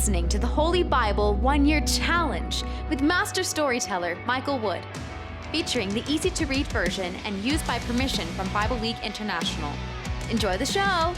listening to the Holy Bible 1-Year Challenge with Master Storyteller Michael Wood, featuring the easy-to-read version and used by permission from Bible League International. Enjoy the show!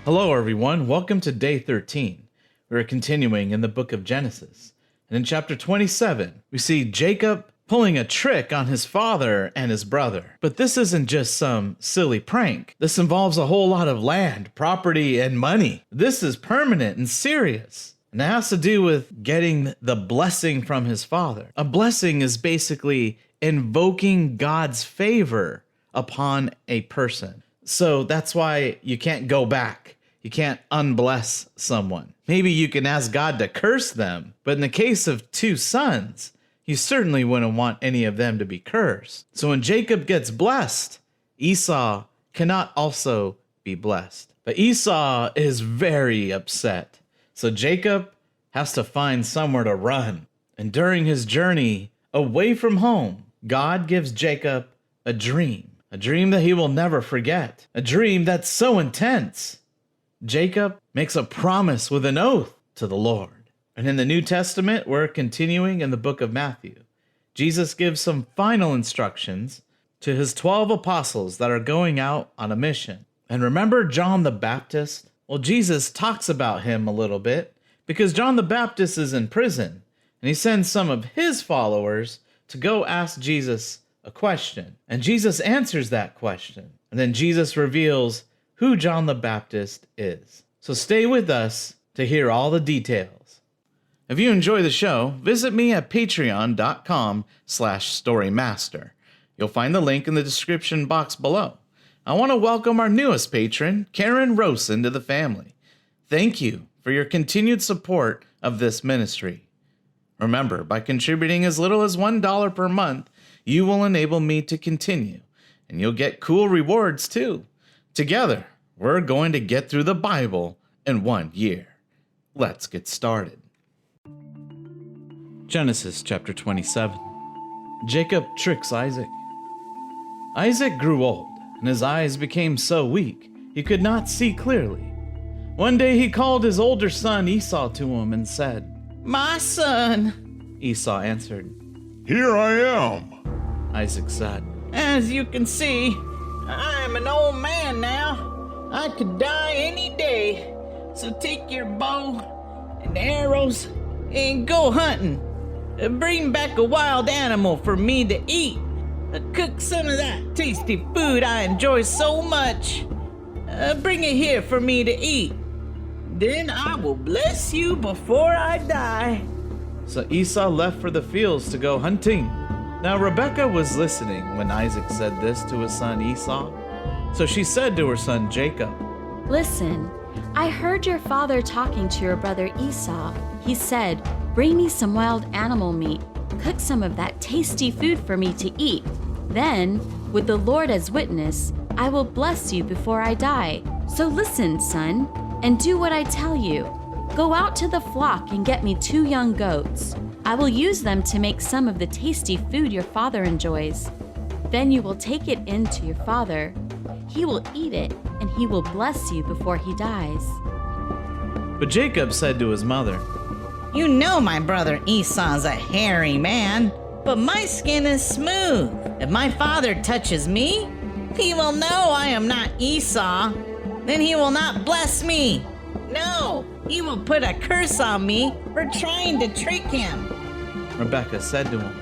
Hello, everyone. Welcome to Day 13. We're continuing in the book of Genesis. And in chapter 27, we see Jacob pulling a trick on his father and his brother. But this isn't just some silly prank. This involves a whole lot of land, property, and money. This is permanent and serious. And it has to do with getting the blessing from his father. A blessing is basically invoking God's favor upon a person. So that's why you can't go back. You can't unbless someone. Maybe you can ask God to curse them, but in the case of two sons, you certainly wouldn't want any of them to be cursed. So when Jacob gets blessed, Esau cannot also be blessed. But Esau is very upset. So Jacob has to find somewhere to run. And during his journey away from home, God gives Jacob a dream that he will never forget, a dream that's so intense. Jacob makes a promise with an oath to the Lord. And in the New Testament, we're continuing in the book of Matthew. Jesus gives some final instructions to his 12 apostles that are going out on a mission. And remember John the Baptist? Well, Jesus talks about him a little bit because John the Baptist is in prison. And he sends some of his followers to go ask Jesus a question. And Jesus answers that question. And then Jesus reveals who John the Baptist is. So stay with us to hear all the details. If you enjoy the show, visit me at patreon.com/storymaster. You'll find the link in the description box below. I want to welcome our newest patron, Karen Rosen, to the family. Thank you for your continued support of this ministry. Remember, by contributing as little as $1 per month, you will enable me to continue, and you'll get cool rewards too. Together, we're going to get through the Bible in 1 year. Let's get started. Genesis chapter 27. Jacob tricks Isaac. Isaac grew old, and his eyes became so weak he could not see clearly. One day he called his older son Esau to him and said, "My son." Esau answered, "Here I am." Isaac said, "As you can see, I'm an old man now. I could die any day. So take your bow and arrows and go hunting. Bring back a wild animal for me to eat. Cook some of that tasty food I enjoy so much. Bring it here for me to eat. Then I will bless you before I die." So Esau left for the fields to go hunting. Now Rebekah was listening when Isaac said this to his son Esau. So she said to her son Jacob, Listen, I heard your father talking to your brother Esau. He said, "Bring me some wild animal meat. Cook some of that tasty food for me to eat. Then, with the Lord as witness, I will bless you before I die. So listen, son, and do what I tell you. Go out to the flock and get me 2 young goats. I will use them to make some of the tasty food your father enjoys. Then you will take it in to your father. He will eat it, and he will bless you before he dies." But Jacob said to his mother, You know my brother Esau's a hairy man, but my skin is smooth. If my father touches me, he will know I am not Esau. Then he will not bless me. No, he will put a curse on me for trying to trick him. Rebekah said to him,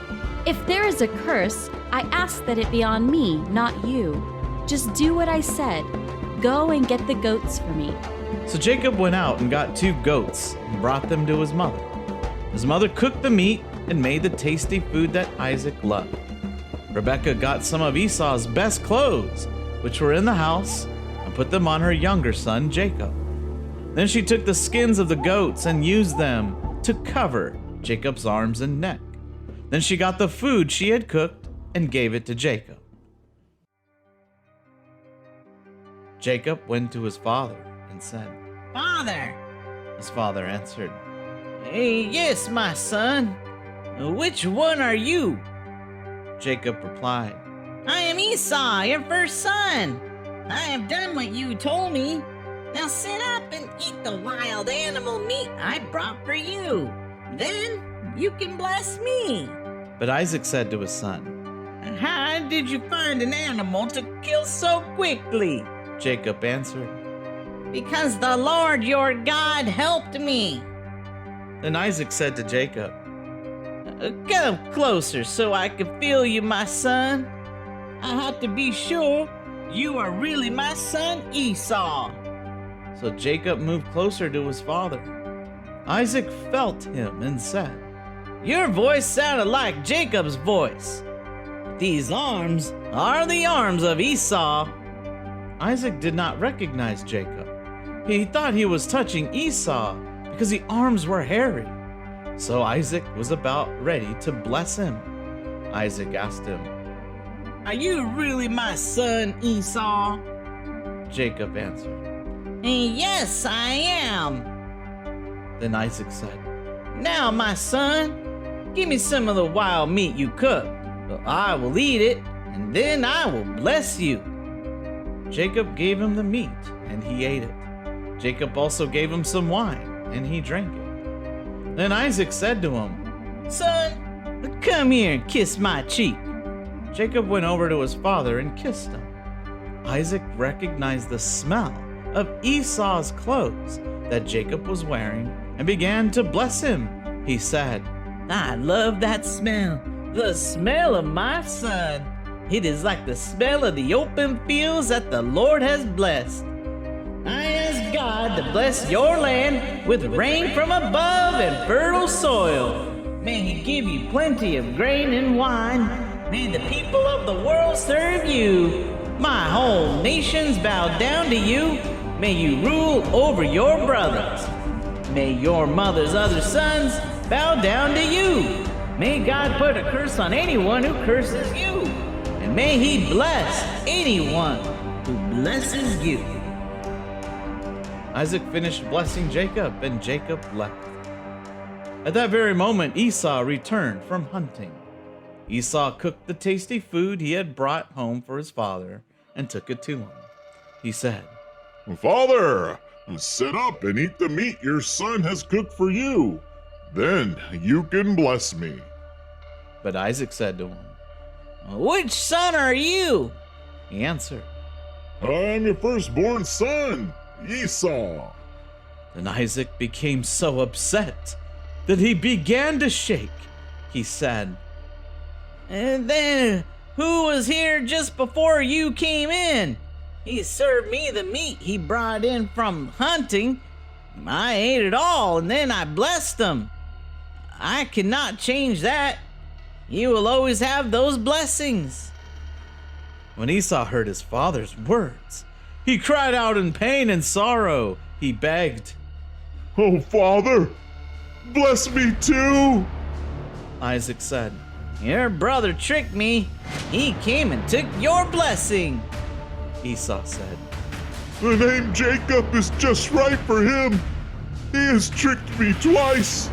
"If there is a curse, I ask that it be on me, not you. Just do what I said. Go and get the goats for me." So Jacob went out and got 2 goats and brought them to his mother. His mother cooked the meat and made the tasty food that Isaac loved. Rebekah got some of Esau's best clothes, which were in the house, and put them on her younger son Jacob. Then she took the skins of the goats and used them to cover Jacob's arms and neck. Then she got the food she had cooked and gave it to Jacob. Jacob went to his father and said, "Father." His father answered, "Yes, my son. Which one are you?" Jacob replied, "I am Esau, your first son. I have done what you told me. Now sit up and eat the wild animal meat I brought for you. Then you can bless me. But Isaac said to his son, How did you find an animal to kill so quickly? Jacob answered. Because the Lord your God helped me. Then Isaac said to Jacob, Come closer so I can feel you, my son. I have to be sure you are really my son Esau. So Jacob moved closer to his father. Isaac felt him and said, Your voice sounded like Jacob's voice. These arms are the arms of Esau. Isaac did not recognize Jacob. He thought he was touching Esau because the arms were hairy. So Isaac was about ready to bless him. Isaac asked him, Are you really my son Esau? Jacob answered. Yes, I am. Then Isaac said, Now, my son, give me some of the wild meat you cooked. I will eat it, and then I will bless you. Jacob gave him the meat, and he ate it. Jacob also gave him some wine, and he drank it. Then Isaac said to him, Son, come here and kiss my cheek. Jacob went over to his father and kissed him. Isaac recognized the smell of Esau's clothes that Jacob was wearing and began to bless him. He said, I love that smell, the smell of my son. It is like the smell of the open fields that the Lord has blessed. I ask God to bless your land with rain from above and fertile soil. May He give you plenty of grain and wine. May the people of the world serve you. My whole nations bow down to you. May you rule over your brothers. May your mother's other sons bow down to you. May God put a curse on anyone who curses you. And may He bless anyone who blesses you. Isaac finished blessing Jacob, and Jacob left. At that very moment, Esau returned from hunting. Esau cooked the tasty food he had brought home for his father and took it to him. He said, Father, sit up and eat the meat your son has cooked for you. Then you can bless me. But Isaac said to him, Which son are you? He answered, I am your firstborn son, Esau. Then Isaac became so upset that he began to shake. He said, And then who was here just before you came in? He served me the meat he brought in from hunting. I ate it all and then I blessed him. I cannot change that. You will always have those blessings. When Esau heard his father's words, he cried out in pain and sorrow. He begged, Oh, Father, bless me too. Isaac said, Your brother tricked me. He came and took your blessing. Esau said, The name Jacob is just right for him. He has tricked me twice.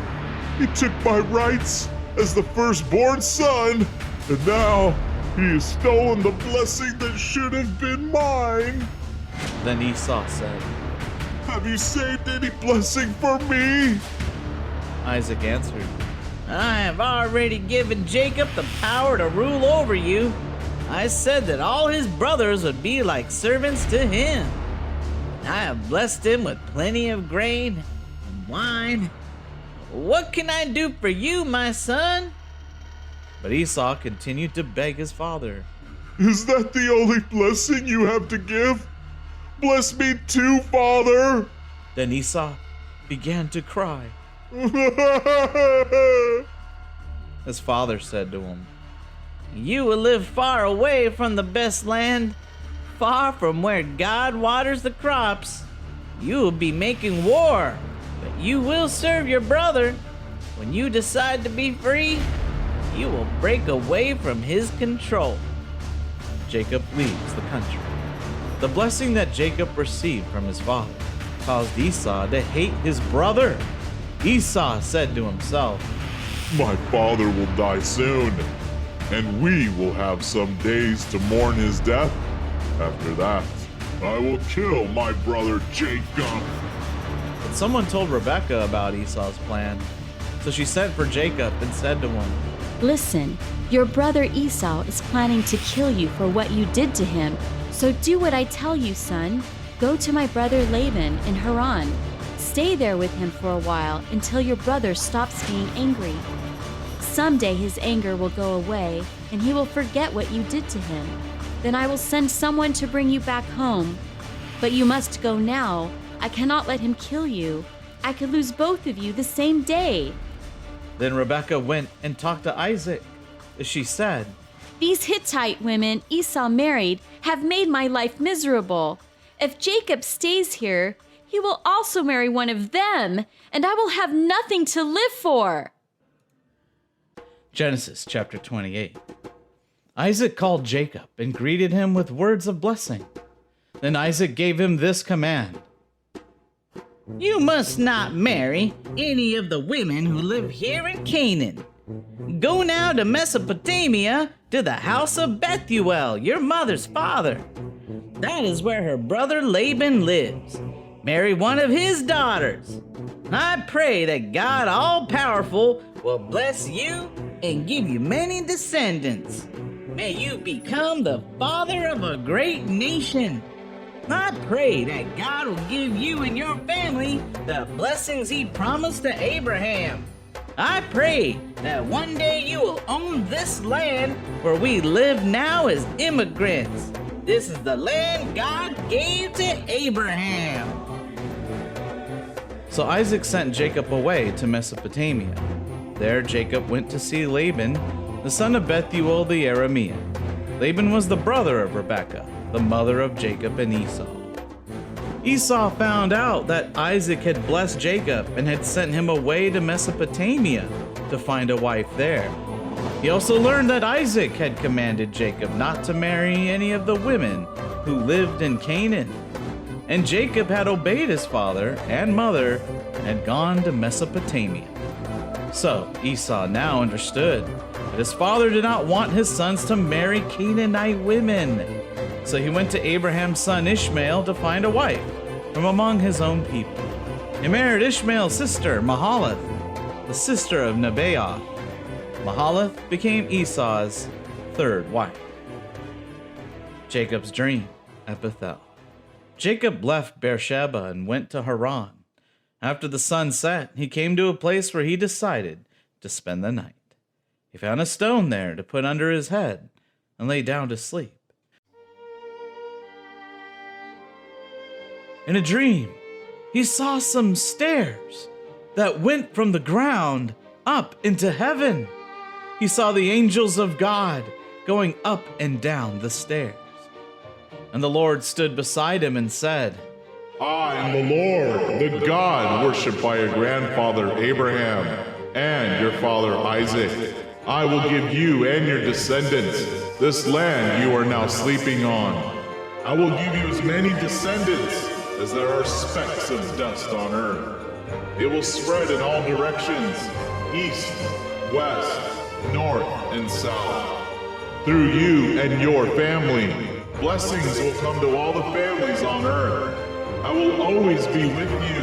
He took my rights as the firstborn son, and now he has stolen the blessing that should have been mine. Then Esau said, Have you saved any blessing for me? Isaac answered, I have already given Jacob the power to rule over you. I said that all his brothers would be like servants to him. I have blessed him with plenty of grain and wine. What can I do for you, my son? But Esau continued to beg his father. Is that the only blessing you have to give? Bless me too, Father. Then Esau began to cry. His father said to him, You will live far away from the best land, far from where God waters the crops. You will be making war, but you will serve your brother. When you decide to be free, you will break away from his control. Jacob leaves the country. The blessing that Jacob received from his father caused Esau to hate his brother. Esau said to himself, My father will die soon, and we will have some days to mourn his death. After that, I will kill my brother Jacob. someone told Rebekah about Esau's plan. So she sent for Jacob and said to him, Listen, your brother Esau is planning to kill you for what you did to him. So do what I tell you, son. Go to my brother Laban in Haran. Stay there with him for a while until your brother stops being angry. Someday his anger will go away, and he will forget what you did to him. Then I will send someone to bring you back home. But you must go now. I cannot let him kill you. I could lose both of you the same day. Then Rebekah went and talked to Isaac. She said, These Hittite women Esau married have made my life miserable. If Jacob stays here, he will also marry one of them, and I will have nothing to live for. Genesis chapter 28. Isaac called Jacob and greeted him with words of blessing. Then Isaac gave him this command. You must not marry any of the women who live here in Canaan. Go now to Mesopotamia, to the house of Bethuel, your mother's father. That is where her brother Laban lives. Marry one of his daughters. I pray that God all-powerful will bless you and give you many descendants. May you become the father of a great nation. I pray that God will give you and your family the blessings he promised to Abraham. I pray that one day you will own this land where we live now as immigrants. This is the land God gave to Abraham. So Isaac sent Jacob away to Mesopotamia. There Jacob went to see Laban, the son of Bethuel the Aramean. Laban was the brother of Rebekah, the mother of Jacob and Esau. Esau found out that Isaac had blessed Jacob and had sent him away to Mesopotamia to find a wife there. He also learned that Isaac had commanded Jacob not to marry any of the women who lived in Canaan. And Jacob had obeyed his father and mother and had gone to Mesopotamia. So Esau now understood that his father did not want his sons to marry Canaanite women. So he went to Abraham's son Ishmael to find a wife from among his own people. He married Ishmael's sister, Mahalath, the sister of Nebaioth. Mahalath became Esau's third wife. Jacob's dream at Bethel. Jacob left Beersheba and went to Haran. After the sun set, he came to a place where he decided to spend the night. He found a stone there to put under his head and lay down to sleep. In a dream, he saw some stairs that went from the ground up into heaven. He saw the angels of God going up and down the stairs. And the Lord stood beside him and said, I am the Lord, the God worshipped by your grandfather Abraham and your father Isaac. I will give you and your descendants this land you are now sleeping on. I will give you as many descendants as there are specks of dust on earth. It will spread in all directions, east, west, north, and south. Through you and your family, blessings will come to all the families on earth. I will always be with you.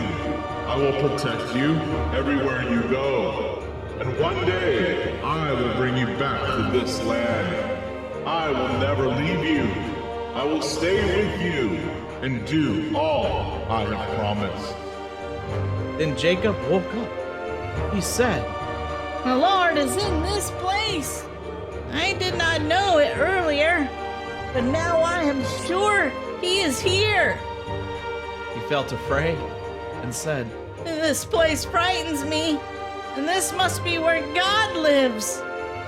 I will protect you everywhere you go. And one day, I will bring you back to this land. I will never leave you. I will stay with you and do all I have promised. Then Jacob woke up. He said, The Lord is in this place. I did not know it earlier, but now I am sure he is here. He felt afraid and said, This place frightens me, and this must be where God lives.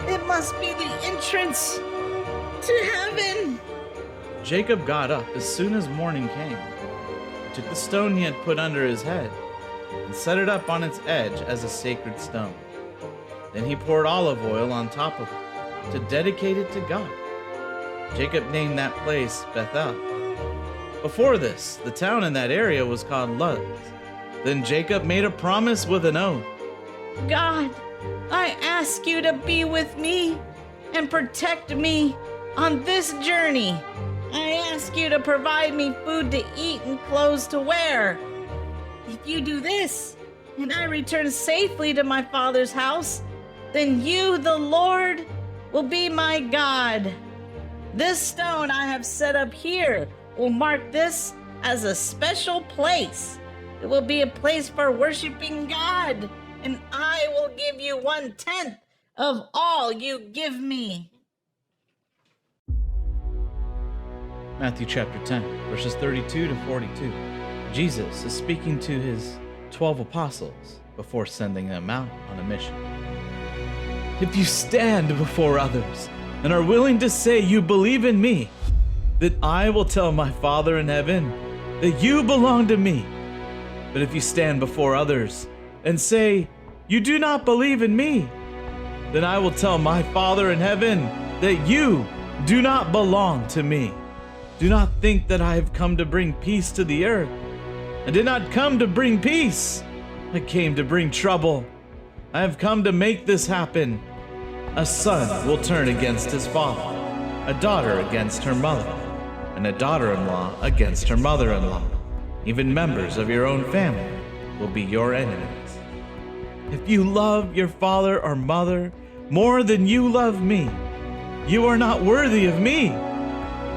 It must be the entrance to heaven. Jacob got up as soon as morning came. He took the stone he had put under his head and set it up on its edge as a sacred stone. Then he poured olive oil on top of it to dedicate it to God. Jacob named that place Bethel. Before this, the town in that area was called Luz. Then Jacob made a promise with an oath. God, I ask you to be with me and protect me on this journey. I ask you to provide me food to eat and clothes to wear. If you do this, and I return safely to my father's house, then you, the Lord, will be my God. This stone I have set up here will mark this as a special place. It will be a place for worshiping God, and I will give you 1/10 of all you give me. Matthew chapter 10, verses 32 to 42. Jesus is speaking to his 12 apostles before sending them out on a mission. If you stand before others and are willing to say you believe in me, then I will tell my Father in heaven that you belong to me. But if you stand before others and say you do not believe in me, then I will tell my Father in heaven that you do not belong to me. Do not think that I have come to bring peace to the earth. I did not come to bring peace. I came to bring trouble. I have come to make this happen. A son will turn against his father, a daughter against her mother, and a daughter-in-law against her mother-in-law. Even members of your own family will be your enemies. If you love your father or mother more than you love me, you are not worthy of me.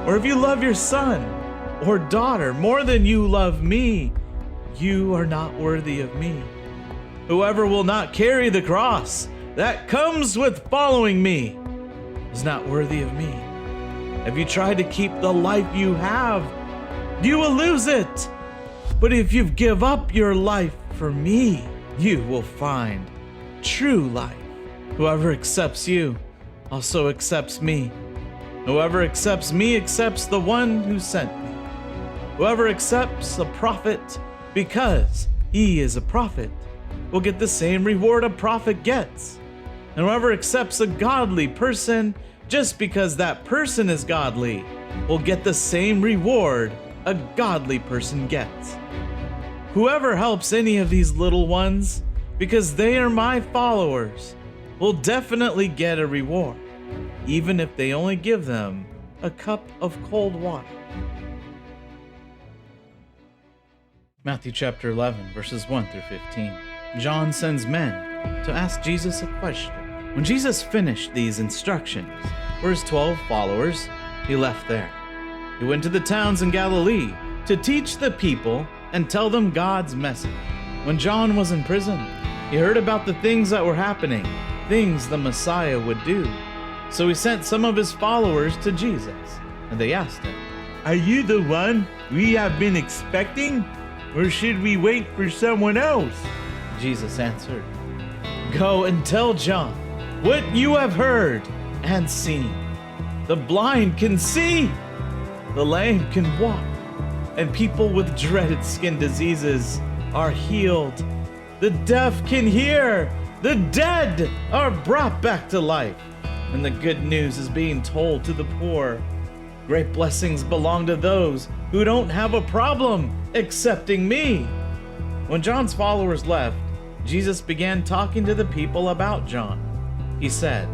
Or if you love your son or daughter more than you love me, you are not worthy of me. Whoever will not carry the cross that comes with following me is not worthy of me. If you try to keep the life you have, you will lose it. But if you give up your life for me, you will find true life. Whoever accepts you also accepts me. Whoever accepts me accepts the one who sent me. Whoever accepts a prophet because he is a prophet will get the same reward a prophet gets. And whoever accepts a godly person just because that person is godly will get the same reward a godly person gets. Whoever helps any of these little ones because they are my followers will definitely get a reward, even if they only give them a cup of cold water. Matthew chapter 11, verses 1 through 15. John sends men to ask Jesus a question. When Jesus finished these instructions for his 12 followers, he left there. He went to the towns in Galilee to teach the people and tell them God's message. When John was in prison, he heard about the things that were happening, things the Messiah would do. So he sent some of his followers to Jesus, and they asked him, "Are you the one we have been expecting, or should we wait for someone else?" Jesus answered, "Go and tell John what you have heard and seen. The blind can see, the lame can walk, and people with dreaded skin diseases are healed. The deaf can hear, the dead are brought back to life, and the good news is being told to the poor. Great blessings belong to those who don't have a problem accepting me." When John's followers left, Jesus began talking to the people about John. He said,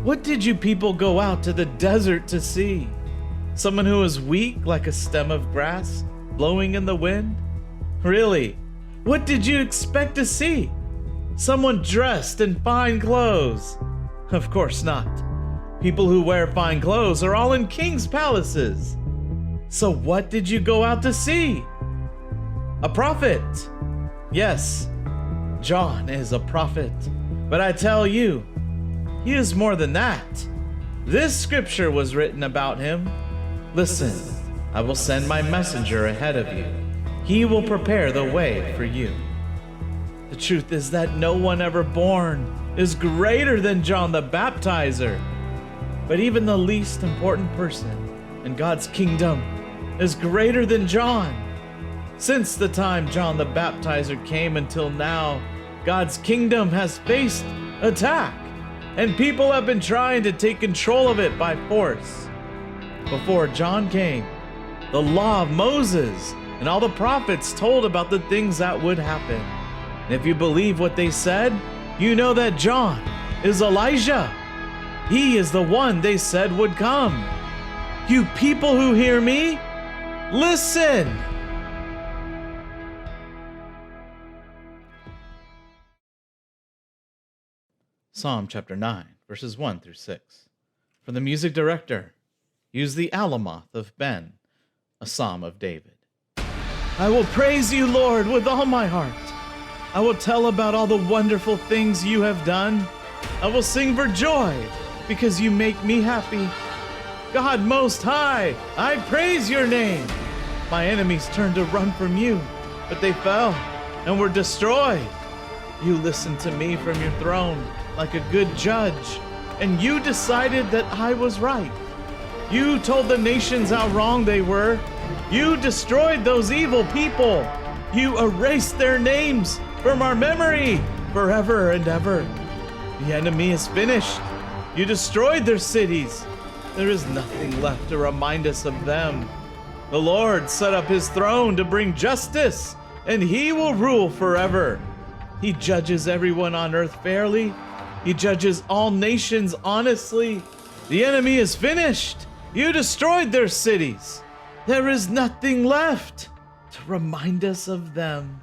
"What did you people go out to the desert to see? Someone who is weak like a stem of grass blowing in the wind? Really, what did you expect to see? Someone dressed in fine clothes? Of course not. People who wear fine clothes are all in king's palaces. So what did you go out to see? A prophet? Yes, John is a prophet. But I tell you, he is more than that. This scripture was written about him. Listen, I will send my messenger ahead of you. He will prepare the way for you." The truth is that no one ever born is greater than John the Baptizer. But even the least important person in God's kingdom is greater than John. Since the time John the Baptizer came until now, God's kingdom has faced attack, and people have been trying to take control of it by force. Before John came, the law of Moses and all the prophets told about the things that would happen. And if you believe what they said, you know that John is Elijah. He is the one they said would come. You people who hear me, listen! Psalm chapter 9, verses 1 through 6. For the music director, use the Alamoth of Ben, a psalm of David. I will praise you, Lord, with all my heart. I will tell about all the wonderful things you have done. I will sing for joy because you make me happy. God Most High, I praise your name. My enemies turned to run from you, but they fell and were destroyed. You listened to me from your throne like a good judge, and you decided that I was right. You told the nations how wrong they were. You destroyed those evil people. You erased their names from our memory forever and ever. The enemy is finished. You destroyed their cities. There is nothing left to remind us of them. The Lord set up his throne to bring justice, and he will rule forever. He judges everyone on earth fairly. He judges all nations honestly. The enemy is finished. You destroyed their cities. There is nothing left to remind us of them.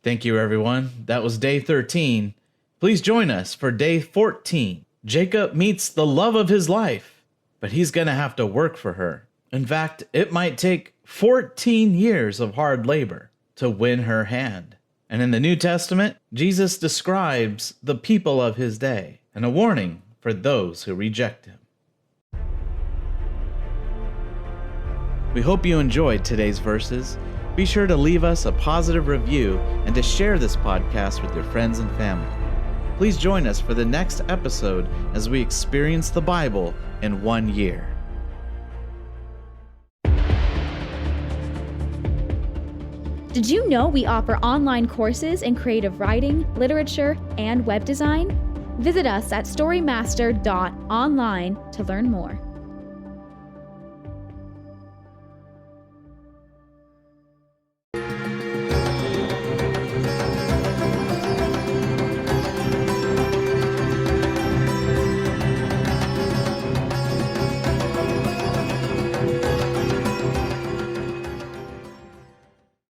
Thank you, everyone. That was day 13. Please join us for day 14. Jacob meets the love of his life, but he's going to have to work for her. In fact, it might take 14 years of hard labor to win her hand. And in the New Testament, Jesus describes the people of his day and a warning for those who reject him. We hope you enjoyed today's verses. Be sure to leave us a positive review and to share this podcast with your friends and family. Please join us for the next episode as we experience the Bible in 1 year. Did you know we offer online courses in creative writing, literature, and web design? Visit us at storymaster.online to learn more.